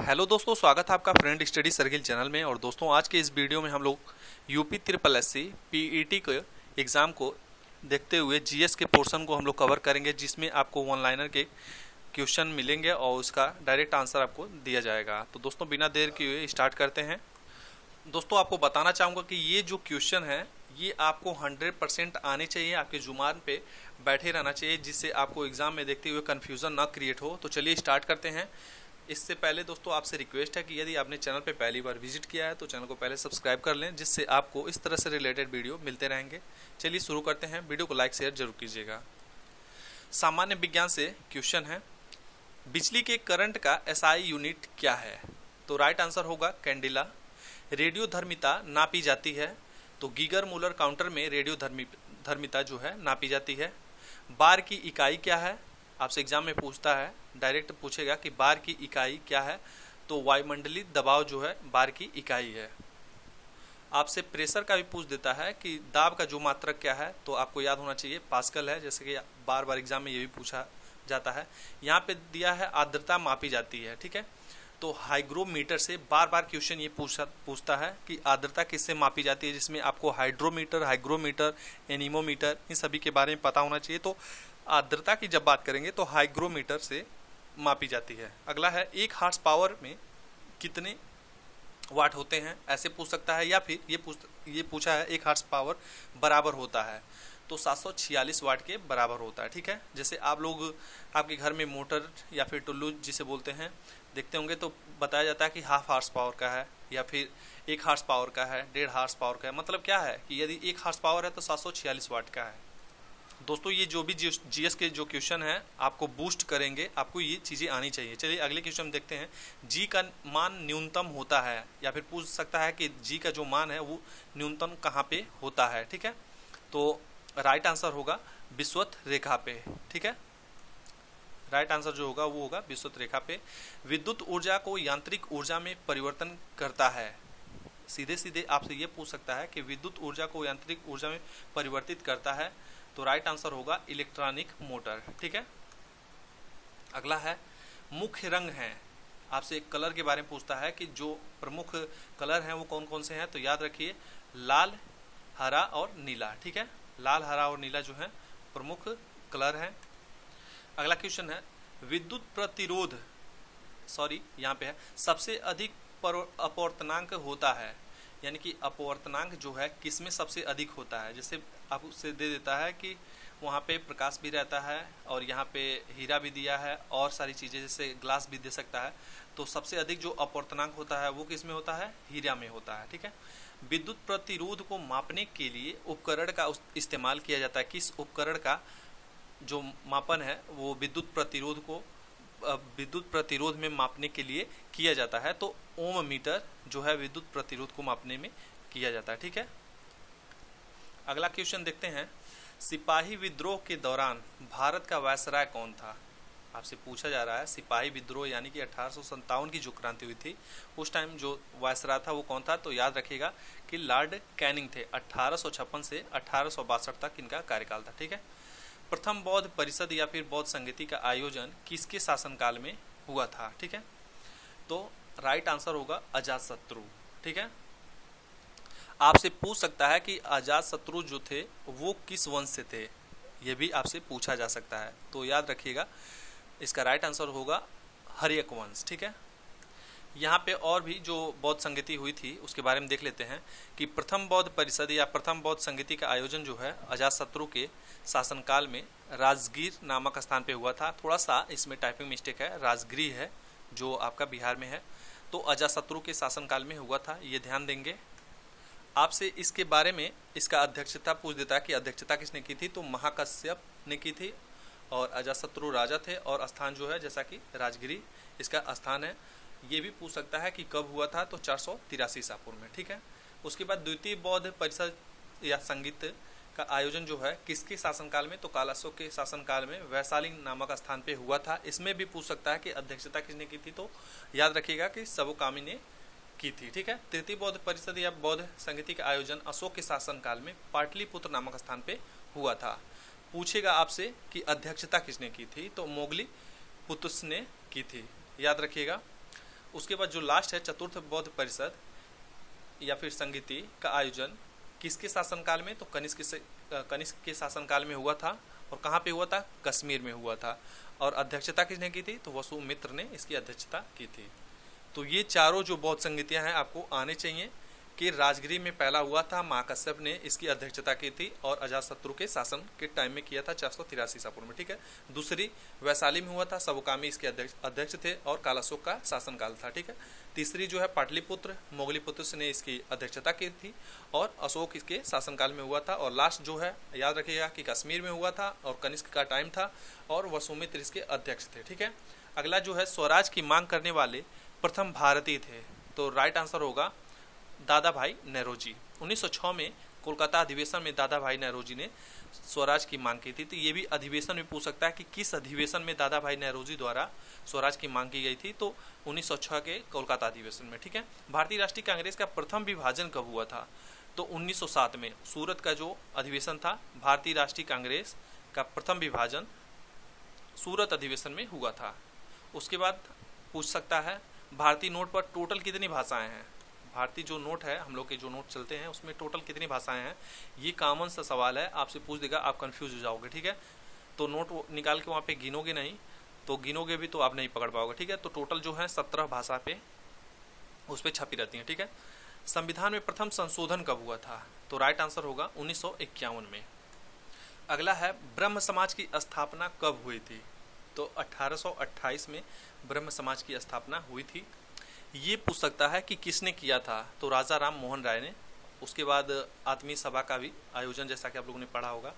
Hello दोस्तों, स्वागत है आपका फ्रेंड स्टडी सर्किल चैनल में। और दोस्तों, आज के इस वीडियो में हम लोग यूपी ट्रिपल एससी पीईटी के एग्ज़ाम को देखते हुए जीएस के पोर्शन को हम लोग कवर करेंगे, जिसमें आपको वन लाइनर के क्वेश्चन मिलेंगे और उसका डायरेक्ट आंसर आपको दिया जाएगा। तो दोस्तों, बिना देर किए स्टार्ट करते हैं। दोस्तों, आपको बताना चाहूँगा कि ये जो क्वेश्चन है ये आपको 100% आने चाहिए, आपके जुबान पे बैठे रहना चाहिए, जिससे आपको एग्ज़ाम में देखते हुए कन्फ्यूज़न ना क्रिएट हो। तो चलिए स्टार्ट करते हैं। इससे पहले दोस्तों, आपसे रिक्वेस्ट है कि यदि आपने चैनल पे पहली बार विजिट किया है तो चैनल को पहले सब्सक्राइब कर लें, जिससे आपको इस तरह से रिलेटेड वीडियो मिलते रहेंगे। चलिए शुरू करते हैं। वीडियो को लाइक शेयर जरूर कीजिएगा। सामान्य विज्ञान से क्वेश्चन है, बिजली के करंट का एसआई यूनिट क्या है? तो राइट आंसर होगा कैंडिला। रेडियोधर्मिता नापी जाती है तो गीगर मूलर काउंटर में रेडियोधर्मिता जो है नापी जाती है। बार की इकाई क्या है? आपसे एग्जाम में पूछता है, डायरेक्ट पूछेगा कि बार की इकाई क्या है, तो वायुमंडलीय दबाव जो है बार की इकाई है। आपसे प्रेशर का भी पूछ देता है कि दाब का जो मात्रक क्या है, तो आपको याद होना चाहिए पास्कल है, जैसे कि बार बार एग्जाम में ये भी पूछा जाता है। यहाँ पे दिया है आर्द्रता मापी जाती है, ठीक है। तो हाइग्रोमीटर से बार बार क्वेश्चन ये पूछता है कि आर्द्रता किससे मापी जाती है, जिसमें आपको हाइड्रोमीटर, हाइग्रोमीटर, एनीमोमीटर इन सभी के बारे में पता होना चाहिए। तो आर्द्रता की जब बात करेंगे तो हाइग्रोमीटर से मापी जाती है। अगला है, एक हार्स पावर में कितने वाट होते हैं, ऐसे पूछ सकता है। या फिर ये पूछा है एक हार्स पावर बराबर होता है, तो 746 वाट के बराबर होता है, ठीक है। जैसे आप लोग आपके घर में मोटर या फिर टुल्लू जिसे बोलते हैं देखते होंगे, तो बताया जाता है कि हाफ हार्स पावर का है या फिर 1 हार्स पावर का है, 1.5 हार्स पावर का है। मतलब क्या है कि यदि 1 हार्स पावर है तो 746 वाट का है। दोस्तों, ये जो भी जीएस के जो क्वेश्चन है आपको बूस्ट करेंगे, आपको ये चीज़ें आनी चाहिए। चलिए अगले क्वेश्चन देखते हैं। जी का मान न्यूनतम होता है, या फिर पूछ सकता है कि जी का जो मान है वो न्यूनतम कहाँ पे होता है, ठीक है। तो राइट आंसर होगा विषुवत रेखा पे, ठीक है। राइट आंसर जो होगा वो होगा विषुवत रेखा पे। विद्युत ऊर्जा को यांत्रिक ऊर्जा में परिवर्तन करता है। सीधे सीधे आपसे ये पूछ सकता है कि विद्युत ऊर्जा को यांत्रिक ऊर्जा में परिवर्तित करता है, तो राइट आंसर होगा इलेक्ट्रॉनिक मोटर, ठीक है। अगला है, मुख्य रंग है। आपसे एक कलर के बारे में पूछता है कि जो प्रमुख कलर हैं वो कौन कौन से हैं, तो याद रखिए लाल, हरा और नीला, ठीक है। लाल, हरा और नीला जो है प्रमुख कलर हैं। अगला क्वेश्चन है, विद्युत प्रतिरोध यहाँ पे है, सबसे अधिक अपवर्तनांक होता है, यानी कि अपवर्तनांक जो है किसमें सबसे अधिक होता है। जैसे आप उससे दे देता है कि वहाँ पे प्रकाश भी रहता है और यहाँ पे हीरा भी दिया है और सारी चीज़ें, जैसे ग्लास भी दे सकता है। तो सबसे अधिक जो अपवर्तनांक होता है वो किस में होता है? हीरा में होता है, ठीक है। विद्युत प्रतिरोध को मापने के लिए उपकरण का इस्तेमाल किया जाता है। किस उपकरण का जो मापन है वो विद्युत प्रतिरोध में मापने के लिए किया जाता है? तो ओम मीटर जो है विद्युत प्रतिरोध को मापने में किया जाता है, ठीक है। अगला क्वेश्चन देखते हैं, सिपाही विद्रोह के दौरान भारत का वायसराय कौन था? आपसे पूछा जा रहा है सिपाही विद्रोह यानी कि 1857 की जो क्रांति हुई थी उस टाइम जो वायसराय था वो कौन था? तो याद रखिएगा कि लॉर्ड कैनिंग थे। 1856 से 1862 तक इनका कार्यकाल था, ठीक है। प्रथम बौद्ध परिषद या फिर बौद्ध संगति का आयोजन किसके शासनकाल में हुआ था, ठीक है। तो राइट आंसर होगा अजातशत्रु, ठीक है। आपसे पूछ सकता है कि अजातशत्रु जो थे वो किस वंश से थे, ये भी आपसे पूछा जा सकता है। तो याद रखिएगा इसका राइट आंसर होगा हर्यक वंश, ठीक है। यहाँ पे और भी जो बौद्ध संगति हुई थी उसके बारे में देख लेते हैं कि प्रथम बौद्ध परिषद या प्रथम बौद्ध संगति का आयोजन जो है अजातशत्रु के शासनकाल में राजगीर नामक स्थान पे हुआ था। थोड़ा सा इसमें टाइपिंग मिस्टेक है, राजगीर है जो आपका बिहार में है। तो अजातशत्रु के शासनकाल में हुआ था, ये ध्यान देंगे। आपसे इसके बारे में इसका अध्यक्षता पूछ देता है कि अध्यक्षता किसने की थी, तो महाकश्यप ने की थी और अजातशत्रु राजा थे और स्थान जो है जैसा कि राजगिरी इसका स्थान है। ये भी पूछ सकता है कि कब हुआ था, तो 483 ईसा पूर्व में, ठीक है। उसके बाद द्वितीय बौद्ध परिषद या संगीत का आयोजन जो है किसके शासनकाल में, तो कालाशोक के शासनकाल में वैशाली नामक स्थान पे हुआ था। इसमें भी पूछ सकता है कि अध्यक्षता किसने की थी, तो याद रखिएगा कि सबोकामी ने की थी, ठीक है। तृतीय बौद्ध परिषद या बौद्ध संगति का आयोजन अशोक के शासनकाल में पाटलिपुत्र नामक स्थान पे हुआ था। पूछेगा आपसे कि अध्यक्षता किसने की थी, तो मोगली पुतुस ने की थी, याद रखिएगा। उसके बाद जो लास्ट है चतुर्थ बौद्ध परिषद या फिर संगीति का आयोजन किसके शासनकाल में, तो कनिष्क के शासनकाल में हुआ था। और कहाँ पे हुआ था, कश्मीर में हुआ था। और अध्यक्षता किसने की थी, तो वसुमित्र ने इसकी अध्यक्षता की थी। तो ये चारों जो बौद्ध संगीतियाँ हैं आपको आने चाहिए कि राजगिरी में पहला हुआ था, महाकश्यप ने इसकी अध्यक्षता की थी और अजातशत्रु के शासन के टाइम में किया था 483 ईसा पूर्व में, ठीक है। दूसरी वैशाली में हुआ था, सबकामी इसके अध्यक्ष थे और कालाशोक का शासनकाल था, ठीक है। तीसरी जो है पाटलिपुत्र, मोगलीपुत्र ने इसकी अध्यक्षता की थी और अशोक इसके शासनकाल में हुआ था। और लास्ट जो है याद रखिएगा कि कश्मीर में हुआ था और कनिष्क का टाइम था और वसुमित्र इसके अध्यक्ष थे, ठीक है। अगला जो है स्वराज की मांग करने वाले प्रथम भारतीय थे, तो राइट आंसर होगा दादा भाई नेहरूजी। 1906 में कोलकाता अधिवेशन में दादा भाई नेहरूजी ने स्वराज की मांग की थी। तो ये भी अधिवेशन में पूछ सकता है कि किस अधिवेशन में दादा भाई नेहरूजी द्वारा स्वराज की मांग की गई थी, तो 1906 के कोलकाता अधिवेशन में, ठीक है। भारतीय राष्ट्रीय कांग्रेस का प्रथम विभाजन कब हुआ था, तो 1907 में सूरत का जो अधिवेशन था, भारतीय राष्ट्रीय कांग्रेस का प्रथम विभाजन सूरत अधिवेशन में हुआ था। उसके बाद पूछ सकता है भारतीय नोट पर टोटल कितनी भाषाएं हैं, भारतीय जो नोट है, हम लोग के जो नोट चलते हैं उसमें टोटल कितनी भाषाएं हैं। ये कॉमन सा सवाल है, आपसे पूछ देगा, आप कंफ्यूज हो जाओगे, ठीक है। तो नोट निकाल के वहाँ पे गिनोगे नहीं, तो गिनोगे भी तो आप नहीं पकड़ पाओगे, ठीक है। तो टोटल जो है 17 भाषा पे उस पर छपी रहती है, ठीक है। संविधान में प्रथम संशोधन कब हुआ था, तो राइट आंसर होगा 1951 में। अगला है ब्रह्म समाज की स्थापना कब हुई थी, तो 1828 में ब्रह्म समाज की स्थापना हुई थी। ये पूछ सकता है कि किसने किया था, तो राजा राम मोहन राय ने। उसके बाद आत्मीय सभा का भी आयोजन, जैसा कि आप लोगों ने पढ़ा होगा।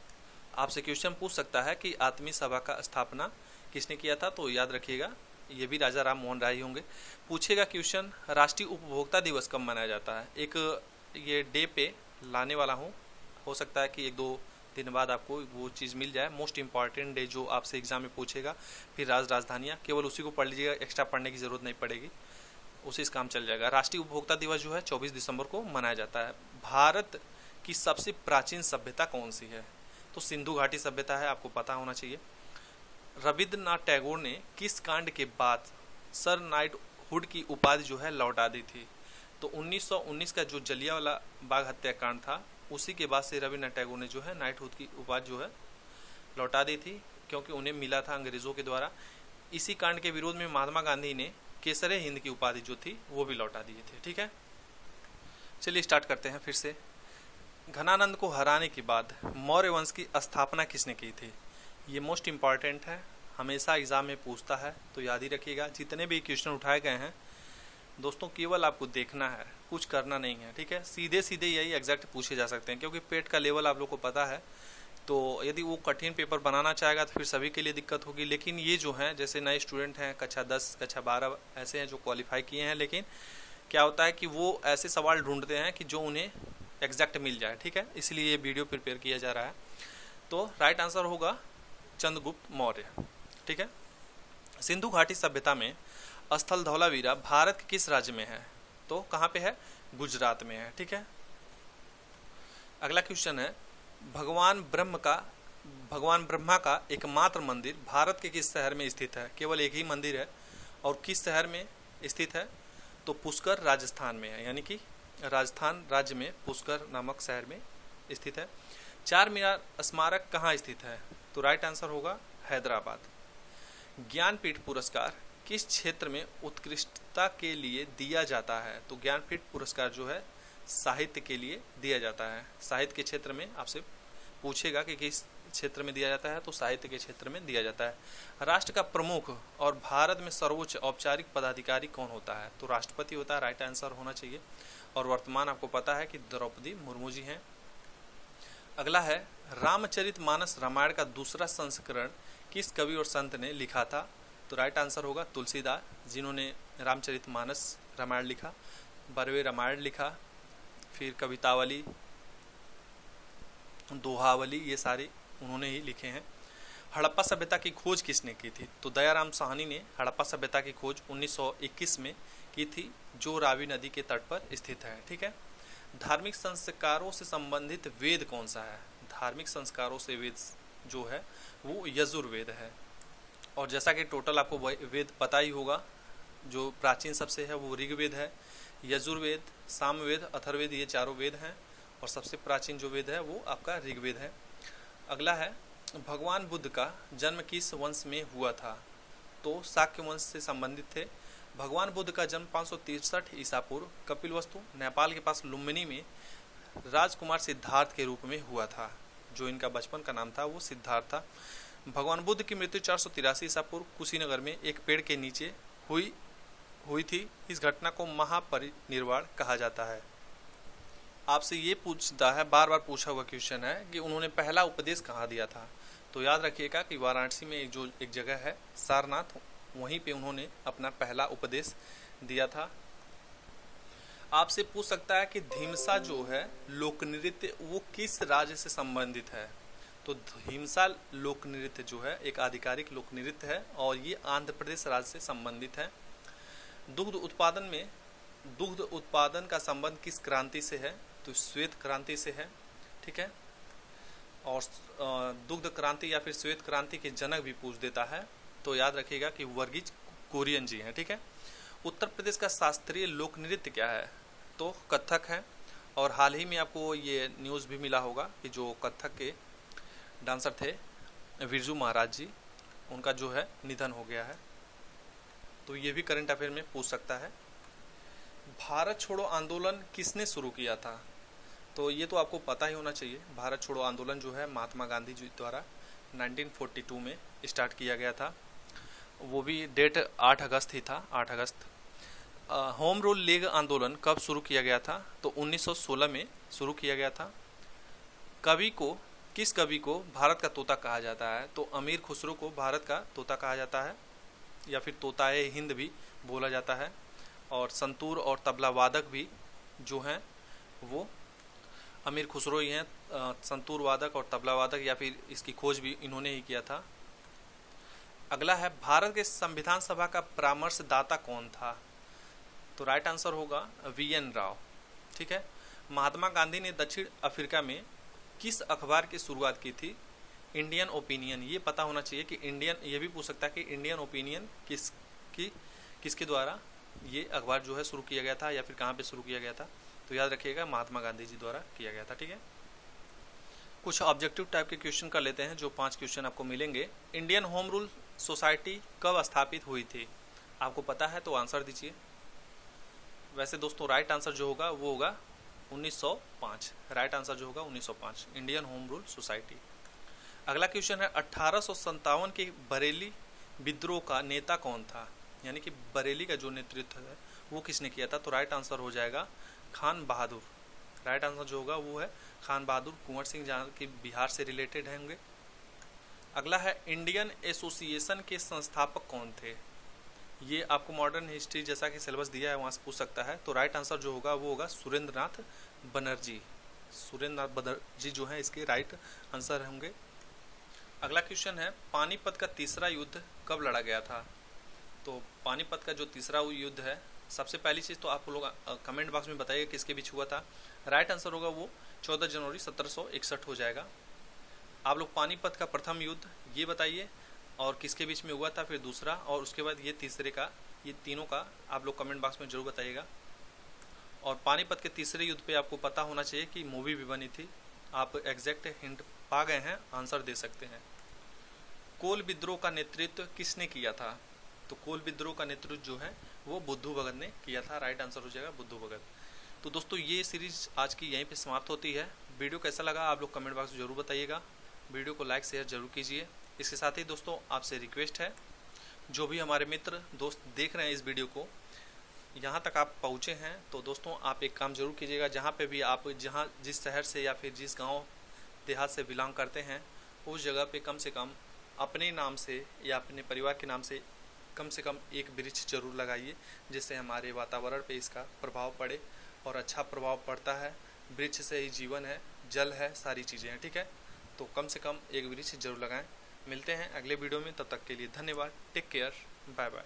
आपसे क्वेश्चन पूछ सकता है कि आत्मीय सभा का स्थापना किसने किया था, तो याद रखिएगा ये भी राजा राम मोहन राय ही होंगे। पूछेगा क्वेश्चन राष्ट्रीय उपभोक्ता दिवस कब मनाया जाता है, एक ये डे पे लाने वाला हूँ, हो सकता है कि 1-2 दिन बाद आपको वो चीज़ मिल जाए। मोस्ट इंपॉर्टेंट डे जो आपसे एग्जाम में पूछेगा, फिर राजधानियाँ, केवल उसी को पढ़ लीजिएगा, एक्स्ट्रा पढ़ने की जरूरत नहीं पड़ेगी, उसी से काम चल जाएगा। राष्ट्रीय उपभोक्ता दिवस जो है 24 दिसंबर को मनाया जाता है। भारत की सबसे प्राचीन सभ्यता कौन सी है, तो सिंधु घाटी सभ्यता है, आपको पता होना चाहिए। रविंद्रनाथ टैगोर ने किस कांड के बाद सर नाइटहुड की उपाधि जो है लौटा दी थी, तो 1919 का जो जलियांवाला बाग हत्याकांड था, उसी के बाद से रविंद्रनाथ टैगोर ने जो है नाइटहुड की उपाधि जो है लौटा दी थी, क्योंकि उन्हें मिला था अंग्रेजों के द्वारा। इसी कांड के विरोध में महात्मा गांधी ने केसरे हिंद की उपाधि जो थी वो भी लौटा दिए थे, ठीक है। चलिए स्टार्ट करते हैं फिर से। घनानंद को हराने के बाद मौर्य वंश की स्थापना किसने की थी, ये मोस्ट इंपॉर्टेंट है, हमेशा एग्जाम में पूछता है, तो याद ही रखिएगा। जितने भी क्वेश्चन उठाए गए हैं दोस्तों, केवल आपको देखना है, कुछ करना नहीं है, ठीक है। सीधे सीधे यही एग्जैक्ट पूछे जा सकते हैं, क्योंकि पेट का लेवल आप लोग को पता है, तो यदि वो कठिन पेपर बनाना चाहेगा तो फिर सभी के लिए दिक्कत होगी। लेकिन ये जो हैं, जैसे नए स्टूडेंट हैं, कक्षा 10 कक्षा 12 ऐसे हैं जो क्वालिफाई किए हैं, लेकिन क्या होता है कि वो ऐसे सवाल ढूंढते हैं कि जो उन्हें एग्जैक्ट मिल जाए, ठीक है, इसलिए ये वीडियो प्रिपेयर किया जा रहा है। तो राइट आंसर होगा चंद्रगुप्त मौर्य, ठीक है। सिंधु घाटी सभ्यता में स्थल धौलावीरा भारत के किस राज्य में है, तो कहाँ पे है, गुजरात में है, ठीक है। अगला क्वेश्चन है भगवान ब्रह्मा का एकमात्र मंदिर भारत के किस शहर में स्थित है, केवल एक ही मंदिर है, और किस शहर में स्थित है, तो पुष्कर राजस्थान में है, यानी कि राजस्थान राज्य में पुष्कर नामक शहर में स्थित है। चार मीनार स्मारक कहाँ स्थित है, तो राइट आंसर होगा हैदराबाद। ज्ञानपीठ पुरस्कार किस क्षेत्र में उत्कृष्टता के लिए दिया जाता है, तो ज्ञानपीठ पुरस्कार जो है साहित्य के लिए दिया जाता है। साहित्य के क्षेत्र में आपसे पूछेगा कि किस क्षेत्र में दिया जाता है, तो साहित्य के क्षेत्र में दिया जाता है। राष्ट्र का प्रमुख और भारत में सर्वोच्च औपचारिक पदाधिकारी कौन होता है, तो राष्ट्रपति होता है, राइट आंसर होना चाहिए। और वर्तमान आपको पता है कि द्रौपदी मुर्मू जी हैं। अगला है रामचरितमानस रामायण का दूसरा संस्करण किस कवि और संत ने लिखा था, तो राइट आंसर होगा तुलसीदास, जिन्होंने रामचरितमानस रामायण लिखा, 12वें रामायण लिखा, फिर कवितावली, दोहावली, ये सारे उन्होंने ही लिखे हैं। हड़प्पा सभ्यता की खोज किसने की थी, तो दयाराम साहनी ने हड़प्पा सभ्यता की खोज 1921 में की थी, जो रावी नदी के तट पर स्थित है, ठीक है। धार्मिक संस्कारों से संबंधित वेद कौन सा है, धार्मिक संस्कारों से वेद जो है वो यजुर्वेद है। और जैसा कि टोटल आपको वेद पता ही होगा, जो प्राचीन सबसे है वो ऋग्वेद है, यजुर्वेद, सामवेद, अथर्ववेद, ये चारों वेद हैं और सबसे प्राचीन जो वेद है वो आपका ऋग्वेद है। अगला है भगवान बुद्ध का जन्म किस वंश में हुआ था? तो शाक्य वंश से संबंधित थे। भगवान बुद्ध का जन्म 563 ईसा पूर्व कपिलवस्तु नेपाल के पास लुम्बिनी में राजकुमार सिद्धार्थ के रूप में हुआ था। जो इनका बचपन का नाम था वो सिद्धार्थ था। भगवान बुद्ध की मृत्यु 483 ईसा पूर्व कुशीनगर में एक पेड़ के नीचे हुई थी। इस घटना को महापरिनिर्वाण कहा जाता है। आपसे ये पूछता है, बार बार पूछा हुआ क्वेश्चन है कि उन्होंने पहला उपदेश कहाँ दिया था? तो याद रखिएगा कि वाराणसी में एक जगह है सारनाथ, वहीं पे उन्होंने अपना पहला उपदेश दिया था। आपसे पूछ सकता है कि धिमसा जो है लोक नृत्य वो किस राज्य से संबंधित है? तो धिमसा लोक नृत्य जो है एक आधिकारिक लोक नृत्य है और ये आंध्र प्रदेश राज्य से संबंधित है। दुग्ध उत्पादन का संबंध किस क्रांति से है? तो श्वेत क्रांति से है। ठीक है, और दुग्ध क्रांति या फिर श्वेत क्रांति के जनक भी पूछ देता है तो याद रखिएगा कि वर्गीज कुरियन जी हैं। ठीक है, उत्तर प्रदेश का शास्त्रीय लोक नृत्य क्या है? तो कथक है। और हाल ही में आपको ये न्यूज़ भी मिला होगा कि जो कथक के डांसर थे बिरजू महाराज जी, उनका जो है निधन हो गया है। तो ये भी करंट अफेयर में पूछ सकता है। भारत छोड़ो आंदोलन किसने शुरू किया था? तो ये तो आपको पता ही होना चाहिए। भारत छोड़ो आंदोलन जो है महात्मा गांधी जी द्वारा 1942 में स्टार्ट किया गया था। वो भी डेट 8 अगस्त ही था, 8 अगस्त। होम रूल लीग आंदोलन कब शुरू किया गया था? तो 1916 में शुरू किया गया था। किस कवि को भारत का तोता कहा जाता है? तो अमीर खुसरो को भारत का तोता कहा जाता है या फिर तोताए हिंद भी बोला जाता है। और संतूर और तबला वादक भी जो हैं वो अमीर खुसरो ही हैं। संतूर वादक और तबला वादक या फिर इसकी खोज भी इन्होंने ही किया था। अगला है भारत के संविधान सभा का परामर्शदाता कौन था? तो राइट आंसर होगा VN राव। ठीक है, महात्मा गांधी ने दक्षिण अफ्रीका में किस अखबार की शुरुआत की थी? Indian opinion. ये पता होना चाहिए कि इंडियन, ये भी पूछ सकता है कि इंडियन ओपिनियन किसके द्वारा ये अखबार जो है शुरू किया गया था या फिर कहाँ पे शुरू किया गया था? तो याद रखिएगा महात्मा गांधी जी द्वारा किया गया था। ठीक है, कुछ ऑब्जेक्टिव टाइप के क्वेश्चन कर लेते हैं जो 5 क्वेश्चन आपको मिलेंगे। इंडियन होम रूल सोसाइटी कब स्थापित हुई थी? आपको पता है तो आंसर दीजिए। वैसे दोस्तों राइट आंसर जो होगा वो होगा 1905। राइट आंसर जो होगा 1905, इंडियन होम रूल सोसाइटी। अगला क्वेश्चन है 1857 के बरेली विद्रोह का नेता कौन था? यानी कि बरेली का जो नेतृत्व है वो किसने किया था? तो राइट आंसर हो जाएगा खान बहादुर। राइट आंसर जो होगा वो है खान बहादुर। कुंवर सिंह जहाँ की बिहार से रिलेटेड होंगे। अगला है इंडियन एसोसिएशन के संस्थापक कौन थे? ये आपको मॉडर्न हिस्ट्री जैसा कि सिलेबस दिया है वहाँ से पूछ सकता है। तो राइट आंसर जो होगा वो होगा सुरेंद्र नाथ बनर्जी। सुरेंद्र नाथ बनर्जी जो है इसके राइट आंसर होंगे। अगला क्वेश्चन है पानीपत का तीसरा युद्ध कब लड़ा गया था? तो पानीपत का जो तीसरा युद्ध है, सबसे पहली चीज़ तो आप लोग कमेंट बॉक्स में बताइए किसके बीच हुआ था। राइट आंसर होगा वो 14 जनवरी 1761 हो जाएगा। आप लोग पानीपत का प्रथम युद्ध ये बताइए और किसके बीच में हुआ था, फिर दूसरा और उसके बाद ये तीसरे का, ये तीनों का आप लोग कमेंट बॉक्स में जरूर बताइएगा। और पानीपत के तीसरे युद्ध पे आपको पता होना चाहिए कि मूवी भी बनी थी। आप एग्जैक्ट हिंट पा गए हैं, आंसर दे सकते हैं। कोल विद्रोह का नेतृत्व किसने किया था? तो कोल विद्रोह का नेतृत्व जो है वो बुद्धू भगत ने किया था। राइट आंसर हो जाएगा बुद्धू भगत। तो दोस्तों ये सीरीज आज की यहीं पे समाप्त होती है। वीडियो कैसा लगा आप लोग कमेंट बॉक्स में जरूर बताइएगा। वीडियो को लाइक शेयर जरूर कीजिए। इसके साथ ही दोस्तों आपसे रिक्वेस्ट है, जो भी हमारे मित्र दोस्त देख रहे हैं इस वीडियो को, यहाँ तक आप पहुँचे हैं तो दोस्तों आप एक काम जरूर कीजिएगा। जहाँ पे भी आप जिस शहर से या फिर जिस गांव देहात से बिलोंग करते हैं उस जगह पे कम से कम अपने नाम से या अपने परिवार के नाम से कम एक वृक्ष जरूर लगाइए, जिससे हमारे वातावरण पे इसका प्रभाव पड़े। और अच्छा प्रभाव पड़ता है, वृक्ष से ही जीवन है, जल है, सारी चीज़ें हैं। ठीक है, तो कम से कम एक वृक्ष जरूर लगाएं। मिलते हैं अगले वीडियो में, तब तक के लिए धन्यवाद। Take care, bye bye.